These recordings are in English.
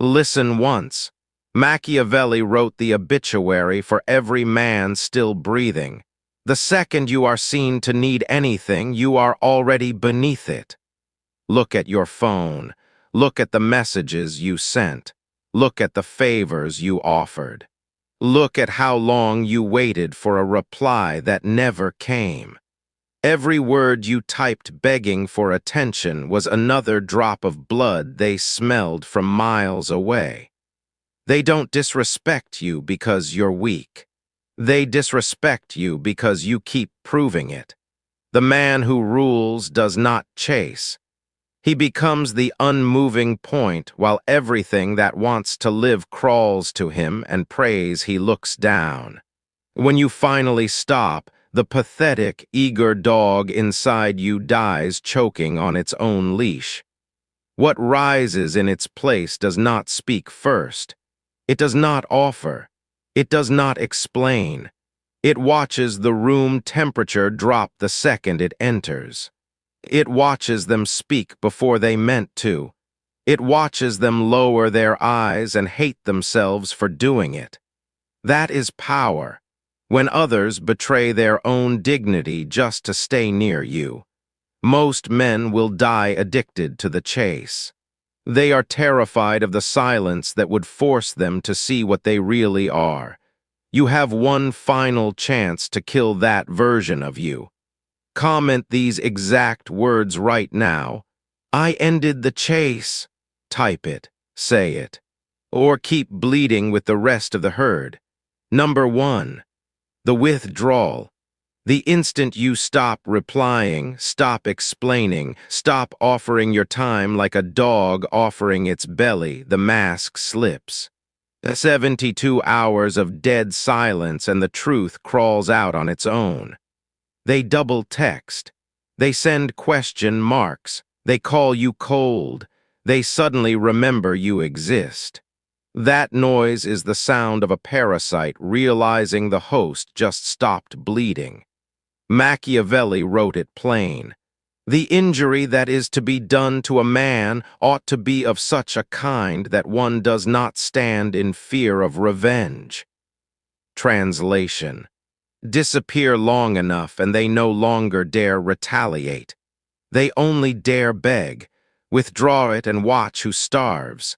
Listen once. Machiavelli wrote the obituary for every man still breathing. The second you are seen to need anything, you are already beneath it. Look at your phone. Look at the messages you sent. Look at the favors you offered. Look at how long you waited for a reply that never came. Every word you typed begging for attention was another drop of blood they smelled from miles away. They don't disrespect you because you're weak. They disrespect you because you keep proving it. The man who rules does not chase. He becomes the unmoving point while everything that wants to live crawls to him and prays he looks down. When you finally stop, the pathetic, eager dog inside you dies choking on its own leash. What rises in its place does not speak first. It does not offer. It does not explain. It watches the room temperature drop the second it enters. It watches them speak before they meant to. It watches them lower their eyes and hate themselves for doing it. That is power, when others betray their own dignity just to stay near you. Most men will die addicted to the chase. They are terrified of the silence that would force them to see what they really are. You have one final chance to kill that version of you. Comment these exact words right now. I ended the chase. Type it, say it. Or keep bleeding with the rest of the herd. Number 1. The withdrawal. The instant you stop replying, stop explaining, stop offering your time like a dog offering its belly, the mask slips. 72 hours of dead silence and the truth crawls out on its own. They double text. They send question marks. They call you cold. They suddenly remember you exist. That noise is the sound of a parasite realizing the host just stopped bleeding. Machiavelli wrote it plain. The injury that is to be done to a man ought to be of such a kind that one does not stand in fear of revenge. Translation. Disappear long enough and they no longer dare retaliate. They only dare beg. Withdraw it and watch who starves.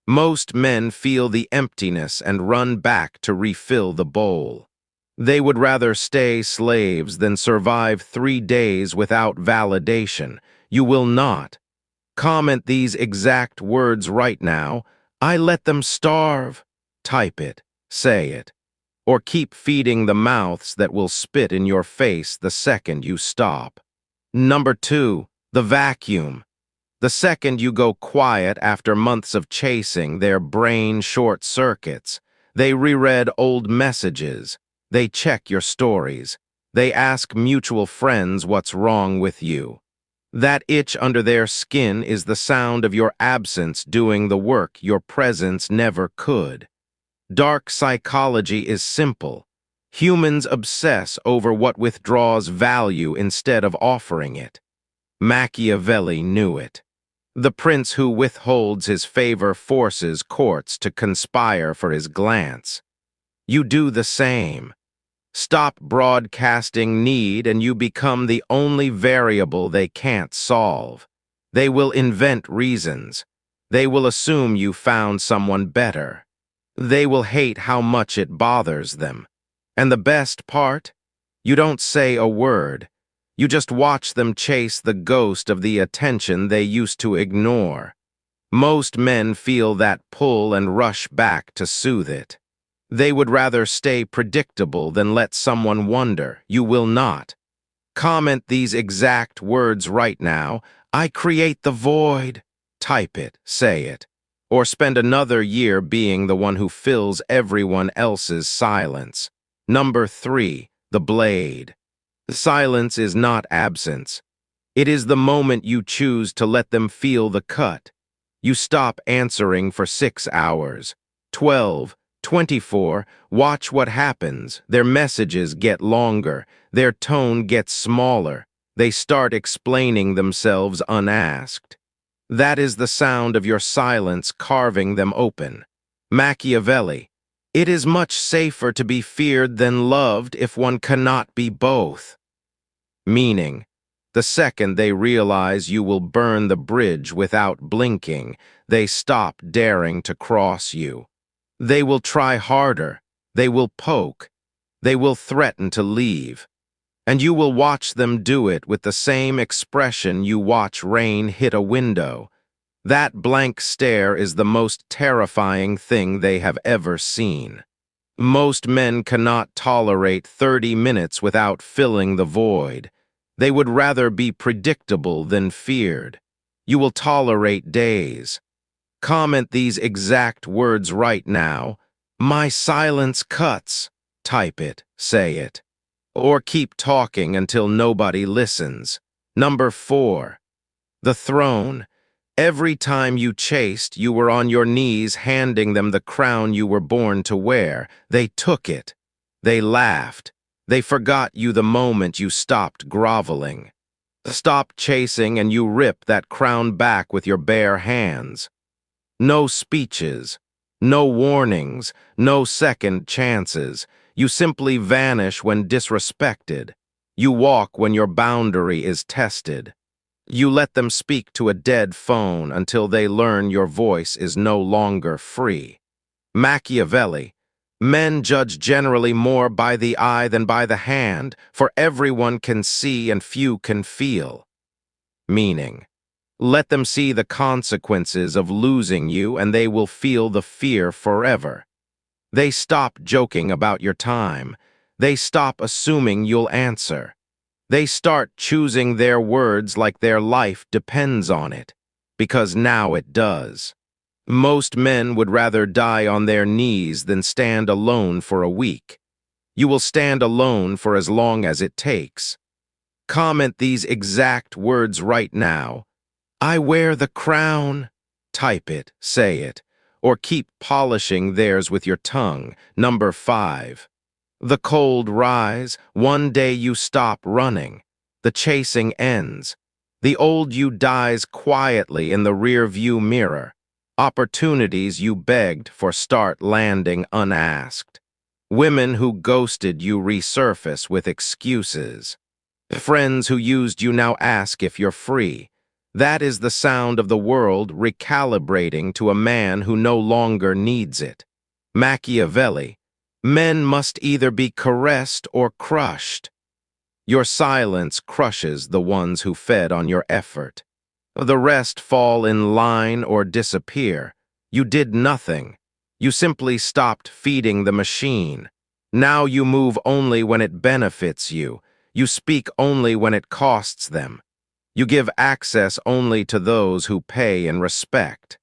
Most men feel the emptiness and run back to refill the bowl. They would rather stay slaves than survive 3 days without validation. You will not. Comment these exact words right now. I let them starve. Type it, say it. Or keep feeding the mouths that will spit in your face the second you stop. Number 2, the vacuum. The second you go quiet after months of chasing, their brain short circuits. They reread old messages. They check your stories. They ask mutual friends what's wrong with you. That itch under their skin is the sound of your absence doing the work your presence never could. Dark psychology is simple. Humans obsess over what withdraws value instead of offering it. Machiavelli knew it. The prince who withholds his favor forces courts to conspire for his glance. You do the same. Stop broadcasting need and you become the only variable they can't solve. They will invent reasons. They will assume you found someone better. They will hate how much it bothers them. And the best part? You don't say a word. You just watch them chase the ghost of the attention they used to ignore. Most men feel that pull and rush back to soothe it. They would rather stay predictable than let someone wonder. You will not. Comment these exact words right now. I create the void. Type it, say it. Or spend another year being the one who fills everyone else's silence. Number 3, the blade. Silence is not absence. It is the moment you choose to let them feel the cut. You stop answering for 6 hours, 12, 24, watch what happens. Their messages get longer. Their tone gets smaller. They start explaining themselves unasked. That is the sound of your silence carving them open. Machiavelli. It is much safer to be feared than loved if one cannot be both. Meaning, the second they realize you will burn the bridge without blinking, they stop daring to cross you. They will try harder, they will poke, they will threaten to leave. And you will watch them do it with the same expression you watch rain hit a window. That blank stare is the most terrifying thing they have ever seen. Most men cannot tolerate 30 minutes without filling the void. They would rather be predictable than feared. You will tolerate days. Comment these exact words right now. My silence cuts. Type it, say it. Or keep talking until nobody listens. Number 4. The throne. Every time you chased, you were on your knees handing them the crown you were born to wear. They took it. They laughed. They forgot you the moment you stopped groveling. Stop chasing and you rip that crown back with your bare hands. No speeches, no warnings, no second chances. You simply vanish when disrespected. You walk when your boundary is tested. You let them speak to a dead phone until they learn your voice is no longer free. Machiavelli. Men judge generally more by the eye than by the hand, for everyone can see and few can feel. Meaning, let them see the consequences of losing you and they will feel the fear forever. They stop joking about your time. They stop assuming you'll answer. They start choosing their words like their life depends on it, because now it does. Most men would rather die on their knees than stand alone for a week. You will stand alone for as long as it takes. Comment these exact words right now. I wear the crown. Type it, say it, or keep polishing theirs with your tongue. Number 5. The cold rise. One day you stop running. The chasing ends. The old you dies quietly in the rear-view mirror. Opportunities you begged for start landing unasked. Women who ghosted you resurface with excuses. Friends who used you now ask if you're free. That is the sound of the world recalibrating to a man who no longer needs it. Machiavelli. Men must either be caressed or crushed. Your silence crushes the ones who fed on your effort. The rest fall in line or disappear. You did nothing. You simply stopped feeding the machine. Now you move only when it benefits you. You speak only when it costs them. You give access only to those who pay and respect.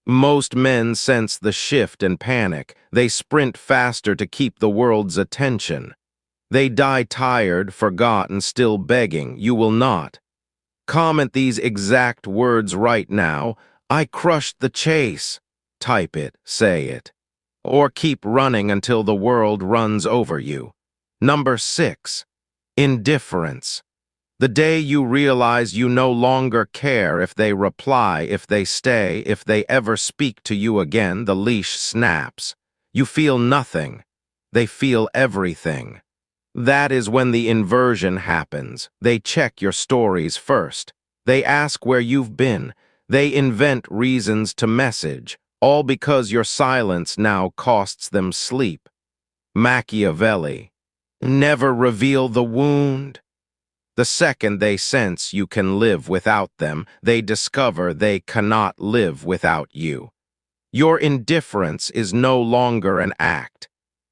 Most men sense the shift and panic. They sprint faster to keep the world's attention. They die tired, forgotten, still begging. You will not. Comment these exact words right now. I crushed the chase. Type it, say it. Or keep running until the world runs over you. Number 6. Indifference. The day you realize you no longer care if they reply, if they stay, if they ever speak to you again, the leash snaps. You feel nothing. They feel everything. That is when the inversion happens. They check your stories first. They ask where you've been. They invent reasons to message, all because your silence now costs them sleep. Machiavelli. Never reveal the wound. The second they sense you can live without them, they discover they cannot live without you. Your indifference is no longer an act.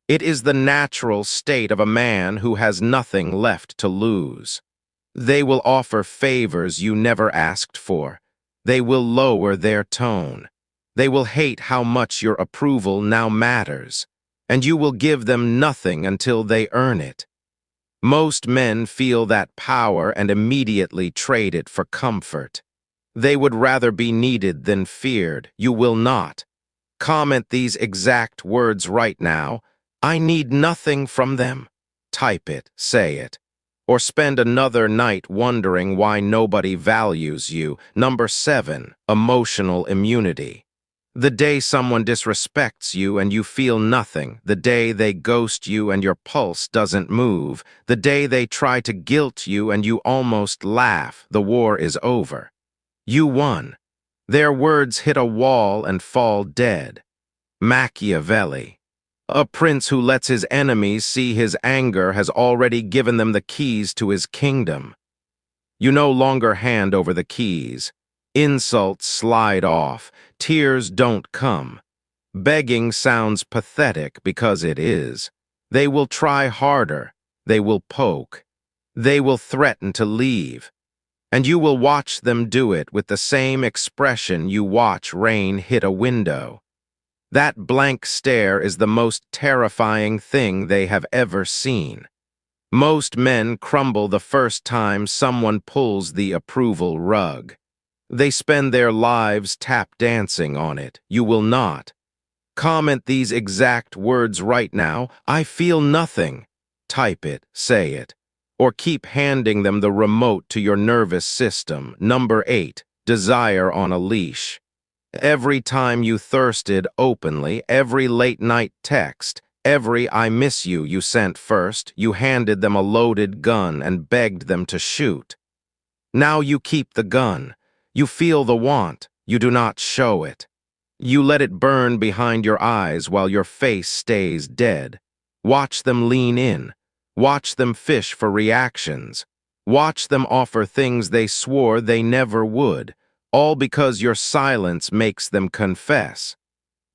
It is the natural state of a man who has nothing left to lose. They will offer favors you never asked for. They will lower their tone. They will hate how much your approval now matters, and you will give them nothing until they earn it. Most men feel that power and immediately trade it for comfort. They would rather be needed than feared. You will not. Comment these exact words right now. I need nothing from them. Type it, say it. or spend another night wondering why nobody values you. Number 7, emotional immunity. The day someone disrespects you and you feel nothing, the day they ghost you and your pulse doesn't move, the day they try to guilt you and you almost laugh, the war is over. You won. Their words hit a wall and fall dead. Machiavelli. A prince who lets his enemies see his anger has already given them the keys to his kingdom. You no longer hand over the keys. Insults slide off. Tears don't come. Begging sounds pathetic because it is. They will try harder. They will poke. They will threaten to leave. And you will watch them do it with the same expression you watch rain hit a window. That blank stare is the most terrifying thing they have ever seen. Most men crumble the first time someone pulls the approval rug. They spend their lives tap dancing on it. You will not. Comment these exact words right now. I feel nothing. Type it, say it. Or keep handing them the remote to your nervous system. Number 8, desire on a leash. Every time you thirsted openly, every late-night text, every I miss you sent first, you handed them a loaded gun and begged them to shoot. Now you keep the gun. You feel the want. You do not show it. You let it burn behind your eyes while your face stays dead. Watch them lean in. Watch them fish for reactions. Watch them offer things they swore they never would, all because your silence makes them confess.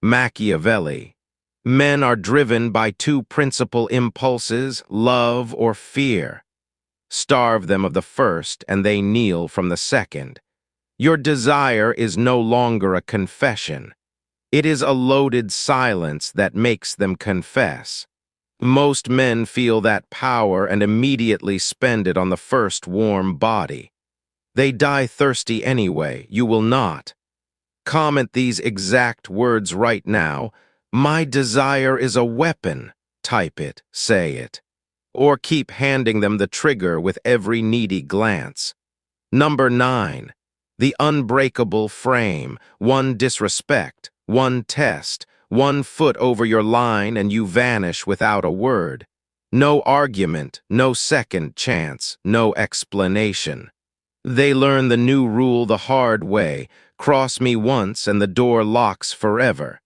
Machiavelli. Men are driven by two principal impulses, love or fear. Starve them of the first, and they kneel from the second. Your desire is no longer a confession. It is a loaded silence that makes them confess. Most men feel that power and immediately spend it on the first warm body. They die thirsty anyway. You will not. Comment these exact words right now. My desire is a weapon. Type it, say it. Or keep handing them the trigger with every needy glance. Number 9, the unbreakable frame. One disrespect, one test, 1 foot over your line and you vanish without a word. No argument, no second chance, no explanation. They learn the new rule the hard way. Cross me once and the door locks forever.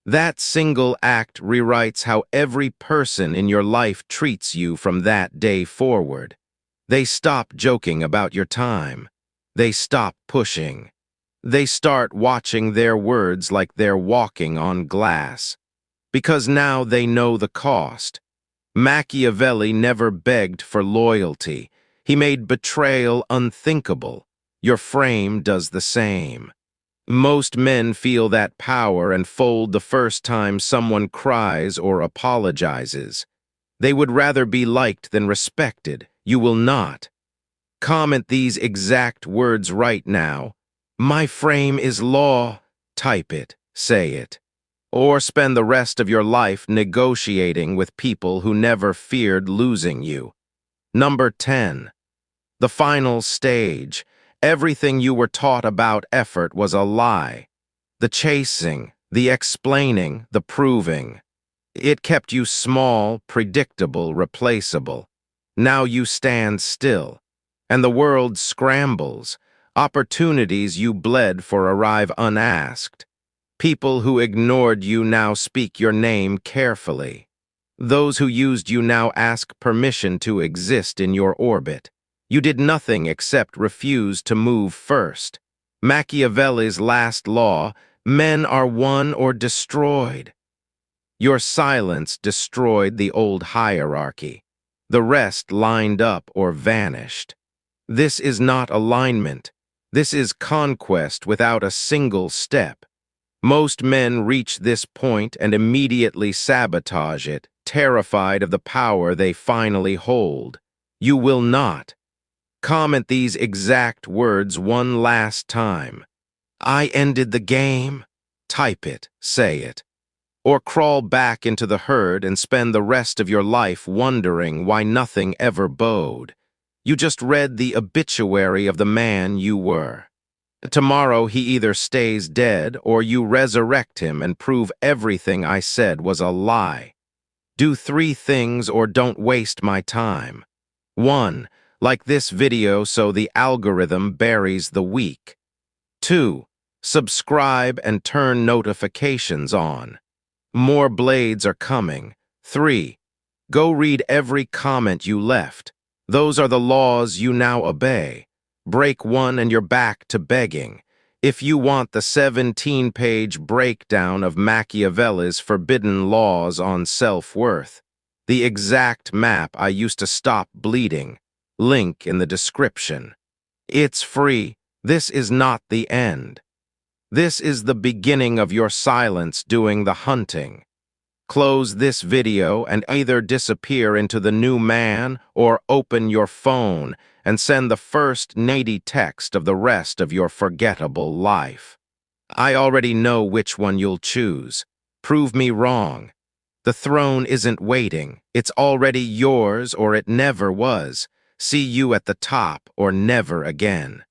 That single act rewrites how every person in your life treats you from that day forward. They stop joking about your time. They stop pushing. They start watching their words like they're walking on glass. Because now they know the cost. Machiavelli never begged for loyalty. He made betrayal unthinkable. Your frame does the same. Most men feel that power and fold the first time someone cries or apologizes. They would rather be liked than respected. You will not. Comment these exact words right now. My frame is law. Type it, say it. Or spend the rest of your life negotiating with people who never feared losing you. Number 10. The final stage. Everything you were taught about effort was a lie. The chasing, the explaining, the proving. It kept you small, predictable, replaceable. Now you stand still, and the world scrambles. Opportunities you bled for arrive unasked. People who ignored you now speak your name carefully. Those who used you now ask permission to exist in your orbit. You did nothing except refuse to move first. Machiavelli's last law, men are won or destroyed. Your silence destroyed the old hierarchy. The rest lined up or vanished. This is not alignment. This is conquest without a single step. Most men reach this point and immediately sabotage it, terrified of the power they finally hold. You will not. Comment these exact words one last time. I ended the game. Type it, say it. or crawl back into the herd and spend the rest of your life wondering why nothing ever bode. You just read the obituary of the man you were. Tomorrow he either stays dead or you resurrect him and prove everything I said was a lie. Do 3 things or don't waste my time. 1. Like this video so the algorithm buries the weak. 2. Subscribe and turn notifications on. More blades are coming. 3. Go read every comment you left. Those are the laws you now obey. Break one and you're back to begging. If you want the 17-page breakdown of Machiavelli's forbidden laws on self-worth, the exact map I used to stop bleeding, link in the description. It's free. This is not the end. This is the beginning of your silence doing the hunting. Close this video and either disappear into the new man or open your phone and send the first nady text of the rest of your forgettable life. I already know which one you'll choose. Prove me wrong. The throne isn't waiting. It's already yours or it never was. See you at the top or never again.